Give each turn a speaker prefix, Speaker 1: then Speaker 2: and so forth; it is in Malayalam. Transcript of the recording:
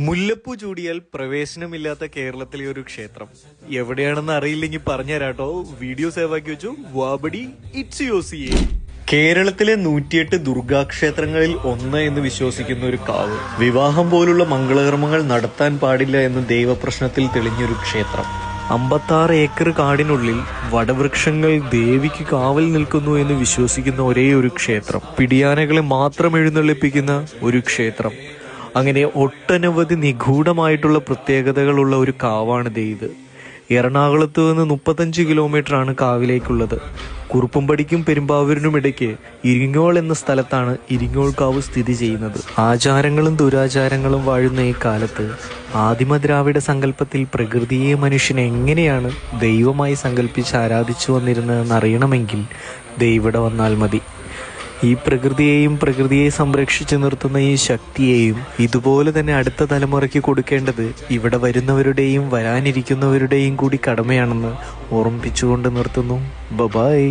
Speaker 1: മുല്ലപ്പൂ ചൂടിയാൽ പ്രവേശനമില്ലാത്ത കേരളത്തിലെ ഒരു ക്ഷേത്രം എവിടെയാണെന്ന് അറിയില്ലെങ്കിൽ പറഞ്ഞുതരാട്ടോ. വീഡിയോ സേവ് ആക്കി വെച്ചു. വാബടി ഇറ്റ്സ് യോസിയെ. കേരളത്തിലെ 108 ദുർഗാക്ഷേത്രങ്ങളിൽ ഒന്ന് എന്ന് വിശ്വസിക്കുന്ന ഒരു കാവ്. വിവാഹം പോലുള്ള മംഗളകർമ്മങ്ങൾ നടത്താൻ പാടില്ല എന്ന് ദൈവപ്രശ്നത്തിൽ തെളിഞ്ഞൊരു ക്ഷേത്രം. 56 ഏക്കർ കാടിനുള്ളിൽ വടവൃക്ഷങ്ങൾ ദേവിക്ക് കാവൽ നിൽക്കുന്നു എന്ന് വിശ്വസിക്കുന്ന ഒരേ ഒരു ക്ഷേത്രം. പിടിയാനകളെ മാത്രം എഴുന്നള്ളിപ്പിക്കുന്ന ഒരു ക്ഷേത്രം. അങ്ങനെ ഒട്ടനവധി നിഗൂഢമായിട്ടുള്ള പ്രത്യേകതകളുള്ള ഒരു കാവാണ് ഇത്. എറണാകുളത്ത് നിന്ന് 35 കിലോമീറ്ററാണ് കാവിലേക്കുള്ളത്. കുറുപ്പുംപടിക്കും പെരുമ്പാവൂരിനും ഇടയ്ക്ക് ഇരിങ്ങോൾ എന്ന സ്ഥലത്താണ് ഇരിങ്ങോൾ കാവ് സ്ഥിതി ചെയ്യുന്നത്. ആചാരങ്ങളും ദുരാചാരങ്ങളും വാഴുന്ന ഈ കാലത്ത് ആദിമദ്രാവിഡ സങ്കല്പത്തിൽ പ്രകൃതിയെ മനുഷ്യൻ എങ്ങനെയാണ് ദൈവമായി സങ്കല്പിച്ച് ആരാധിച്ചു വന്നിരുന്നതെന്ന് അറിയണമെങ്കിൽ ഇവിടെ വന്നാൽ മതി. ഈ പ്രകൃതിയെ സംരക്ഷിച്ചു നിർത്തുന്ന ഈ ശക്തിയെയും ഇതുപോലെ തന്നെ അടുത്ത തലമുറയ്ക്ക് കൊടുക്കേണ്ടത് ഇവിടെ വരുന്നവരുടെയും വരാനിരിക്കുന്നവരുടെയും കൂടി കടമയാണെന്ന് ഓർമ്മിപ്പിച്ചുകൊണ്ട് നിർത്തുന്നു. ബൈ.